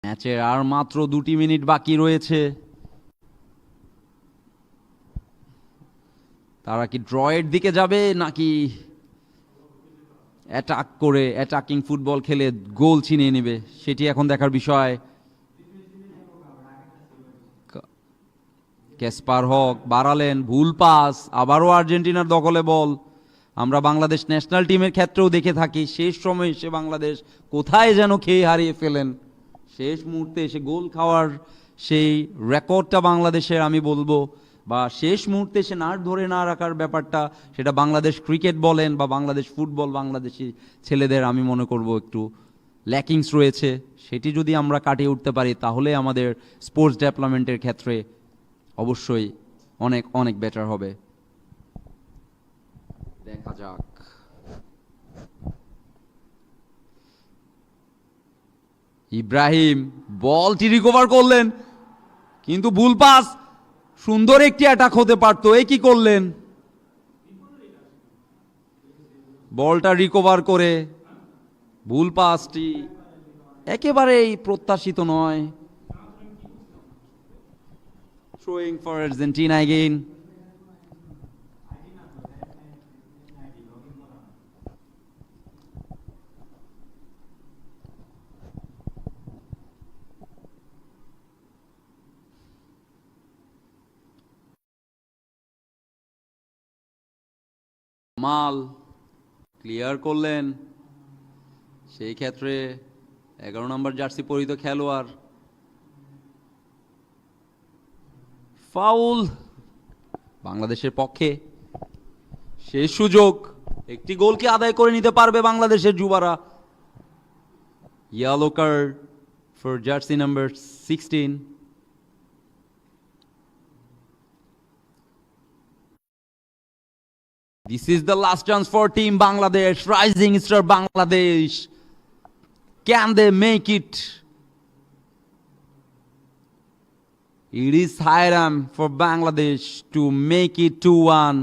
ম্যাচের আর মাত্র 2টি মিনিট বাকি রয়েছে। তারা কি ড্রয়ের দিকে যাবে নাকি অ্যাটাক করে অ্যাটাকিং ফুটবল খেলে গোল ছিনিয়ে নেবে, সেটি এখন দেখার বিষয়। ক্যাসপার হক বাড়ালেন, ভুল পাস, আবারও আর্জেন্টিনার দখলে বল। আমরা বাংলাদেশ ন্যাশনাল টিমের ক্ষেত্রেও দেখে থাকি শেষ সময়ে এসে বাংলাদেশ কোথায় যেন খেয়ে হারিয়ে ফেলেন, শেষ মুহূর্তে এসে গোল খাওয়ার সেই রেকর্ডটা বাংলাদেশের, আমি বলবো, বা শেষ মুহূর্তে এসে নাট ধরে না রাখার ব্যাপারটা, সেটা বাংলাদেশ ক্রিকেট বলেন বা বাংলাদেশ ফুটবল, বাংলাদেশি ছেলেদের আমি মনে করব একটু ল্যাকিংস রয়েছে। সেটি যদি আমরা কাটিয়ে উঠতে পারি তাহলে আমাদের স্পোর্টস ডেভেলপমেন্টের ক্ষেত্রে অবশ্যই অনেক অনেক বেটার হবে। দেখা যাক। ইব্রাহিম বলটি রিকভার করলেন, কিন্তু ভুল পাস। সুন্দর একটি অ্যাটাক হতে পারতো, এ কি করলেন? বলটা রিকভার করে ভুল পাসটি একেবারেই প্রত্যাশিত নয়। Throwing for Argentina again. মাল ক্লিয়ার করলেন, সেই ক্ষেত্রে 11 নম্বর জার্সি পরিহিত খেলোয়াড়। ফাউল বাংলাদেশের পক্ষে। সেই সুযোগ, একটি গোলকে আদায় করে নিতে পারবে বাংলাদেশের যুবারা। Yellow card for jersey number 16। This is the last chance for Team Bangladesh, Rising Star Bangladesh. Can they make it? It is high time for Bangladesh to make it 2-1.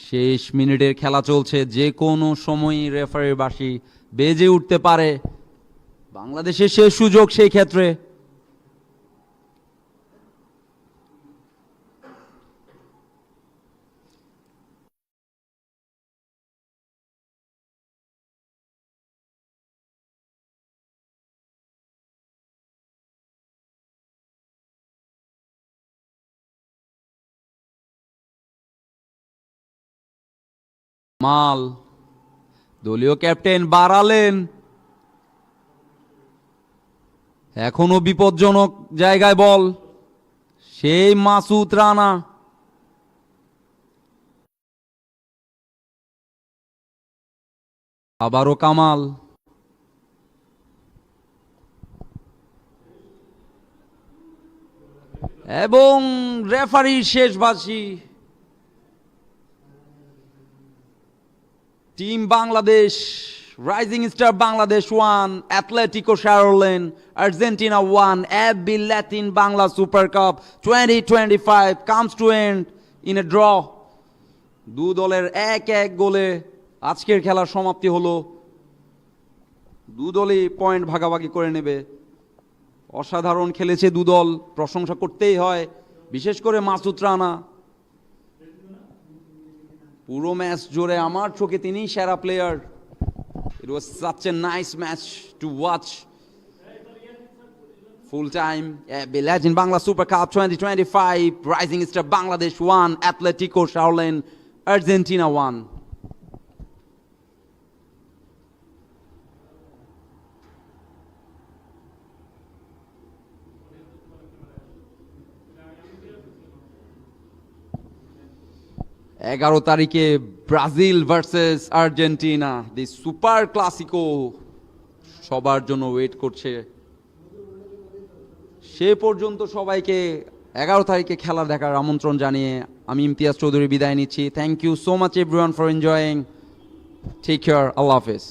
শেষ মিনিটের খেলা চলছে, যে কোনো সময়ই রেফারির বাঁশি বেজে উঠতে পারে। বাংলাদেশের শেষ সুযোগ সেই ক্ষেত্রে। মাল দলীয় ক্যাপ্টেন বাড়ালেন, এখনো বিপজ্জনক জায়গায় বল। সেই মাসুদ রানা, আবারও কামাল, এবং রেফারির শেষ বাঁশি। Team Bangladesh, rising star Bangladesh 1, Atletico শারলেন Argentina 1, FB Latin Bangla super cup 2025 comes to end in a draw. দু দলের 1-1 গোলে আজকের খেলার সমাপ্তি হলো। দু দলই পয়েন্ট ভাগাভাগি করে নেবে। অসাধারণ খেলেছে দু দল, প্রশংসা করতেই হয়, বিশেষ করে মাসুদ রানা। পুরো ম্যাচ জুড়ে আমার চোখে তিনিই সেরা player. It was such a nice match to watch. Full time, Legend Bangla Super Cup 2025, Rising Star Bangladesh 1, Atletico Shaolin, Argentina 1. তারিখে ব্রাজিল ভার্সেস আর্জেন্টিনা, দি সুপার ক্লাসিকো সবার জন্য ওয়েট করছে। সে পর্যন্ত সবাইকে 11 তারিখে খেলা দেখার আমন্ত্রণ জানিয়ে আমি ইমতিয়াজ চৌধুরী বিদায় নিচ্ছি। Thank you so much everyone for enjoying. Take care, আল্লাহ হাফেজ।